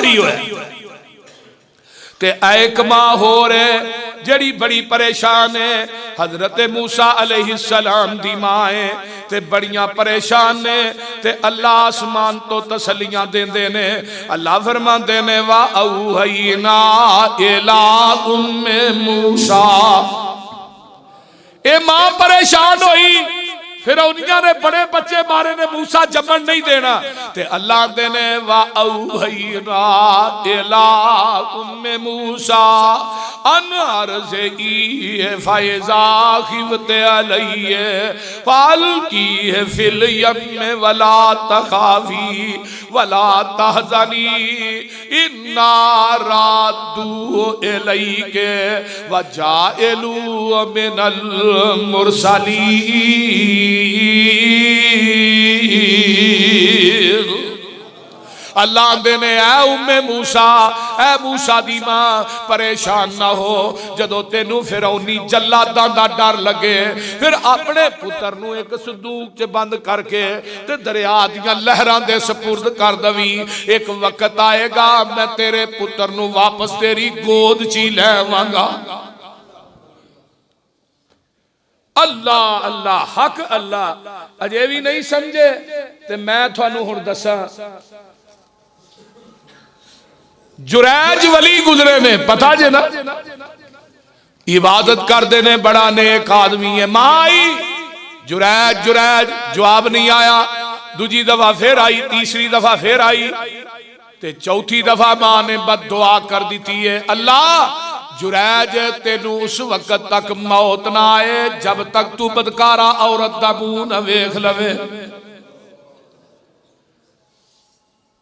चढ़ी हुआ ते एक मां हो रहे जड़ी बड़ी परेशान है। हजरत मूसा अलैहिस्सलाम दी मां है ते बड़ियां परेशान ने ते अल्लाह आसमान तो तसलियां देंदे ने। अल्लाह फरमांदे ने वा औहयना इला उम्मे मूसा। ए मां परेशान हुई, फिर उन्होंने ने बड़े बच्चे मारे ने, मूसा जमन नहीं देना ते अल्लाह दे ने वा औहयना इला उम्मे मूसा अन अर्ज़ई फ़ैज़ा खिफ़्ते अलैहि फ़अल्क़ी फ़िल यम्मि वला तख़ाफ़ी वला तहज़नी इन्ना राद्दूहु इलैके व जाइलूहु मिनल मुरसलीन। अल्लाह देने ऐ उम्मे मूसा, ऐ मूसा दी मां परेशान ना हो। जदों तेनू फिरौनी जल्लादां दा डर लगे फिर अपने पुत्र नू एक संदूक च बंद करके ते दरिया दियां लहरां दे सपुर्द कर दवी। एक वक्त आएगा मैं तेरे पुत्र नू वापस तेरी गोद च ही लैवांगा। अल्लाह अल्लाह हक अल्लाह। अजे भी नहीं समझे ते मैं थानू हुण दसां। जुरैज वली गुजरे ने, पता जे ना, इबादत करते ने, बड़ा नेक आदमी है। मां आई जुरैज जुरैज, जवाब नहीं आया। दूजी दफा फिर आई, तीसरी दफा फिर आई ते चौथी दफा मां ने बद दुआ कर दी है। अल्लाह जुरैज तेनू उस वक्त तक मौत ना आए जब तक तू बदकारा औरत दा मुंह न वेख लवे।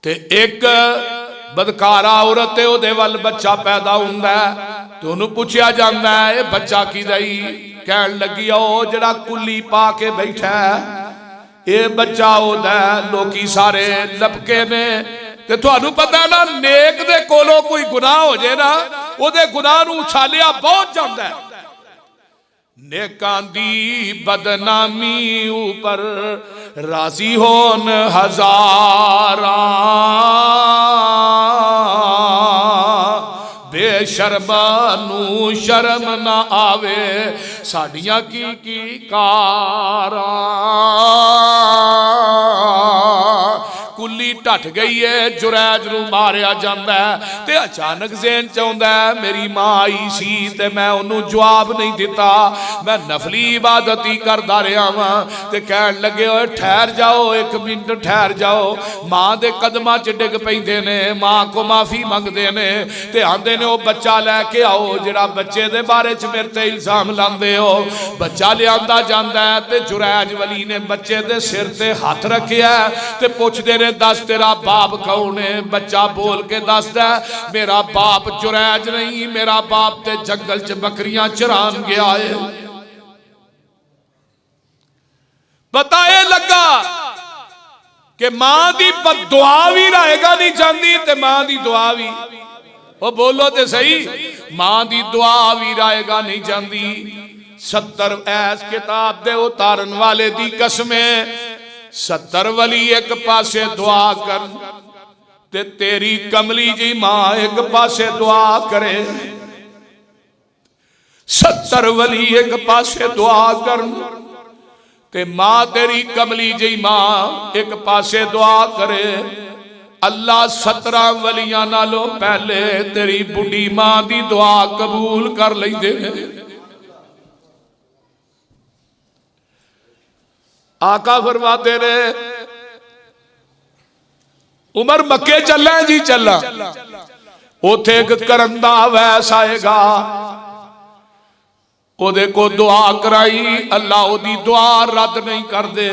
ते एक बदकारा औरत है, ओदे वल बच्चा पैदा हुंदा है तो उन्होंने पूछा जाता है ये बच्चा किदा ही? कहन लगी ओ जड़ा कुली पा के बैठा है ये बच्चा ओदा। लोकी सारे लपके ने ते तुहानू पता ना नेक दे कोलों कोई गुनाह हो जाए ना ओदे गुनाह नू उछालिया बहुत जाता है। नेकां दी बदनामी ऊपर राजी होन हजारा बेशर्मा नू शर्म ना आवे साडियां की कारा। कुली टट गई है, जुरैज नू मारिया जांदा है ते अचानक ज़हन च आउंदा है मेरी मां आई सी ते मैं उन्होंने जवाब नहीं दिता, मैं नफली इबादत ही करदा रहा वां। ते कहन लगे ओए ठहर जाओ, एक मिनट ठहर जाओ। मां दे कदमां च डिग पैंदे ने, मां को माफी मंगदे ने ते आंदे ने ओ बच्चा लैके आओ जिहड़ा बच्चे दे बारे च मेरे ते इल्जाम लांदे हो। बच्चा लियांदा जांदा है ते जुरैज वली ने बच्चे दे सिर ते हाथ रखिया ते पुछदे ने दस तेरा बाप कौन है? बच्चा बोल के दसदा मेरा बाप जुरैज नहीं, मेरा बाप ते जंगल च बकरियां चरान गया है। पता ये लगा कि मां दी बददुआ भी रहेगा नहीं चाहती ते मां दी दुआ भी, ओ बोलो ते सही, मां दी दुआ भी रहेगा नहीं चाहती। 70 ऐस किताब दे उतारन वाले दी कसमें 70 वली एक पासे दुआ कर ते तेरी कमली जी मां एक पासे दुआ करे। 70 वली एक पासे दुआ कर ते मां तेरी कमली जी मां एक पासे दुआ करे। अल्लाह 17 वलियां नालों पहले तेरी बुढ़ी मां दी दुआ कबूल कर लैंदे ने। आका फरमाते ने उमर मक्के चला जी चला, उथे एक करंदा वैस आएगा, ओदे को दुआ कराई, अल्लाह ओदी दुआ रद्द नहीं कर दे।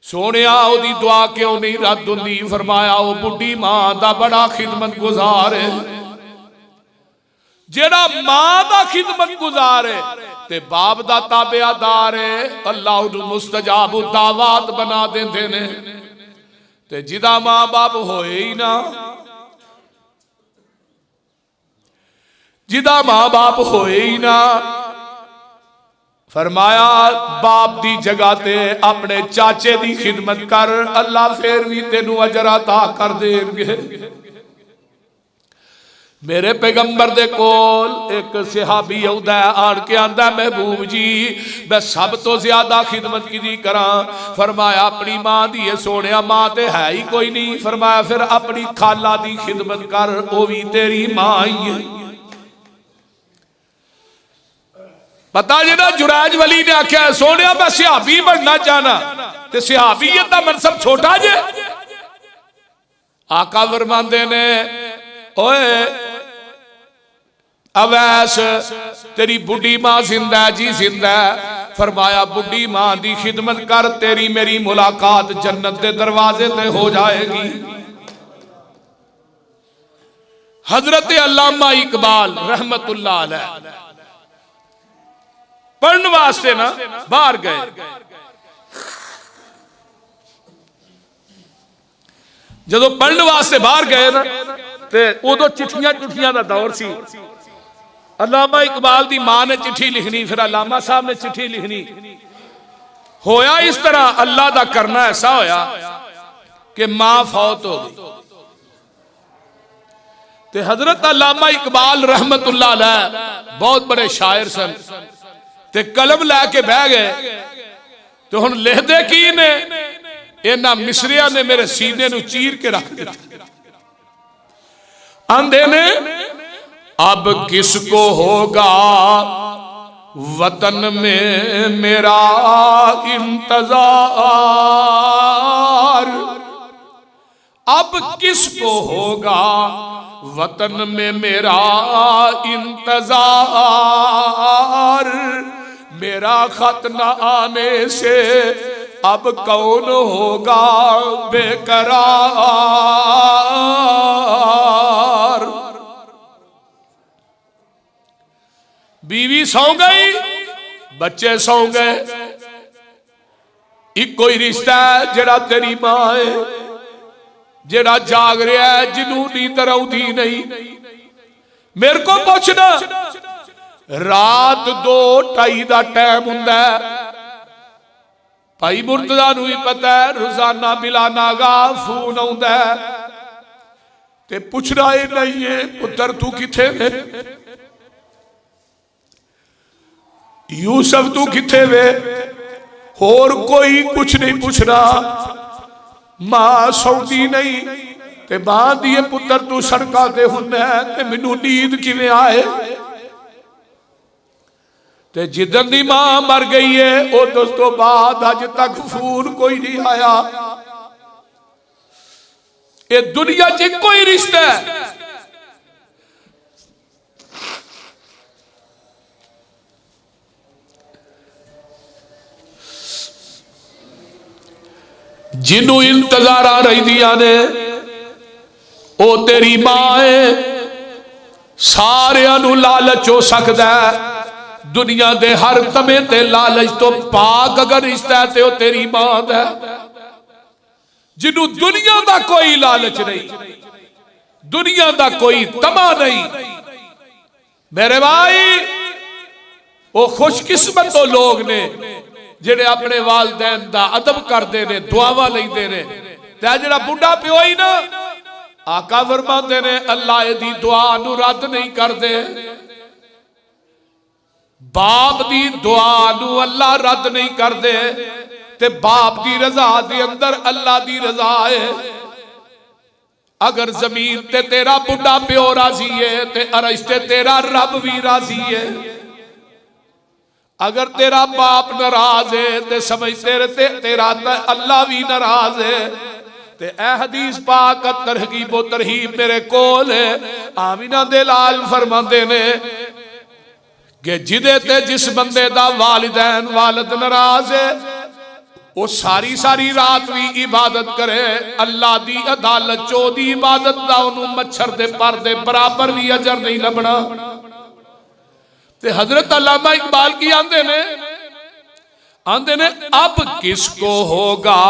सोनिया ओदी दुआ क्यों नहीं रद्द हुंदी? फरमाया ओ बुढ़ी मां दा बड़ा खिदमत गुजार है। जेड़ा मां दा खिदमत गुजार है ते बाप दा ताबेदार है, अल्लाह उन्हें मुस्तजाब दावात बना देंदे ने। ते जिदा मां बाप होए ही ना, जिदा मां बाप होए ही ना, फरमाया बाप दी जगह ते अपने चाचे दी खिदमत कर, अल्लाह फिर भी तेनू अजर अता कर देंगे। मेरे पैगंबर दे कोल एक सहाबी आउंदा है, आन के आंदा महबूब जी मैं सब तो ज्यादा खिदमत की करा। फरमाया अपनी मां दी है सोनिया, मां ते है ही कोई नहीं। फरमाया फिर अपनी खाला दी खिदमत कर, वो भी तेरी मां ही है। पता जी ना जुरैज वली ने आख्या सोनिया मैं सहाबी बनना चाहना, ते सहाबीयत दा मनसब छोटा जे। आका फरमांदे ने ओए अवैस तेरी बुढ़ी मां जिंदा है जी जिंदा है। फरमाया बुढ़ी मां दी खिदमत कर, तेरी मेरी मुलाकात जन्नत के दरवाजे ते हो जाएगी। हजरत अल्लामा इकबाल रहमतुल्लाह अलैह पढ़ने वास्ते ना बाहर गए। जदों पढ़ने वास्ते बाहर गए ना ते उदों चिट्ठियां चुठियां दा दौर सी। अल्लामा इकबाल दी मां ने चिट्ठी लिखनी, फिर अल्लामा साहब ने चिट्ठी लिखनी। होया इस तरह अल्लाह दा करना ऐसा होया कि मां फौत हो गई। ते हजरत अल्लामा इकबाल रहमतुल्लाह अलैह बहुत बड़े शायर सन, ते कलम लैके बह गए। तो हुण लिखदे की ने, इन्हां मिसरिया ने मेरे सीने नूं चीर के रख दिता। आंदे ने अब किसको होगा वतन में मेरा इंतजार, अब किसको होगा वतन में मेरा इंतजार, मेरा खत न आने से अब कौन होगा बेकरार। बीवी सौ गई, बच्चे सौ गए, एक कोई रिश्ता है जेड़ा तेरी मां है, जेड़ा जाग रहा है, जिन्हों नींद आउंदी नहीं। मेरे को पूछना रात 2-2:30 का टाइम हुंदा है। भाई मुर्तजा नूं भी पता है रोजाना बिलाना गा फोन आउंदा है ते पुछना ही नहीं है पुत्र तू किथे वे, यूसुफ तू किथे वे, होर कोई कुछ नहीं पूछना। मां सौंदी नहीं ते मां दिए पुत्र तू सड़कां ते हुंदा है ते मैनू नींद किवें आए। ते जिदन दी मां मर गई है उस तो बाद अज तक फोन कोई नहीं आया। ये दुनिया च कोई रिश्ता है जिन्हों इंतजार आ रही दिया ने, ओ तेरी मां है। सारियां नू लालच हो सकता है, दुनिया दे हर तमे ते लालच तो पाक अगर रिश्ता है तो तेरी मां दा। जिन्हों दुनिया दा कोई लालच नहीं, दुनिया दा कोई तमा नहीं, मेरे भाई वो खुशकिस्मत तो लोग ने जेड़े अपने वालदैन दा अदब करते ने, दुआवा लेंदे ने। ते जेड़ा बुढ़ा प्यो ही ना, आका फरमांदे ने अल्लाह दी दुआ नू रद्द नहीं करदे। बाप दी दुआ नू अल्लाह रद्द नहीं करदे ते बाप दी रजा दे अंदर अल्लाह दी रजा है। अगर जमीन ते तेरा बुढ़ा प्यो राजी है ते अरश ते तेरा रब भी राजी है। अगर तेरा बाप नाराज है तो समझ तेरा अल्लाह भी नाराज है। ते ए हदीस पाक तरगीब व तरहीब मेरे कोल है। आमिना दे लाल फरमांदे ने कि जिदे ते जिस बंदे दा वालिदैन वालिद नाराज है वो सारी सारी रात भी इबादत करे, अल्लाह दी अदालत चो दी इबादत दा उन्हों मच्छर दे पर दे बराबर भी अजर नहीं लभना। ते हजरत अल्लामा इकबाल की आंदे ने अब किसको होगा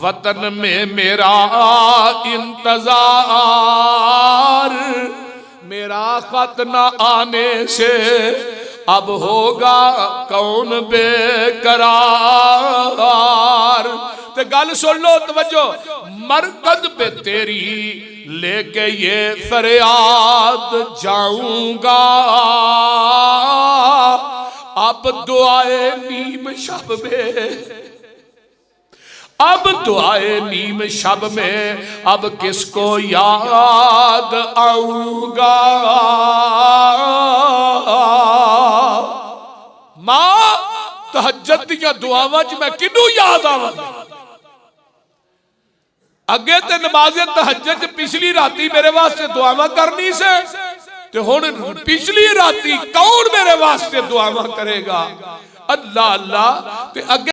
वतन में मेरा इंतजार, मेरा खत न आने से अब होगा कौन बेकरार। ते गल सुन लो, तवज्जो, मरकद पे तेरी लेके ये फरियाद जाऊंगा, अब दुआए नीम शब में, अब दुआए नीम शब में अब किसको याद आऊंगा। मां तहज्जुद दियां दुआवां च मैं किनू याद आवां। अगे ते नमाज़े तहज्जुद पिछली राती मेरे वास्ते दुआवां करनी से, ते हुण पिछली राती कौन मेरे वास्ते दुआवां करेगा। अल्लाह अल्लाह। ते अगे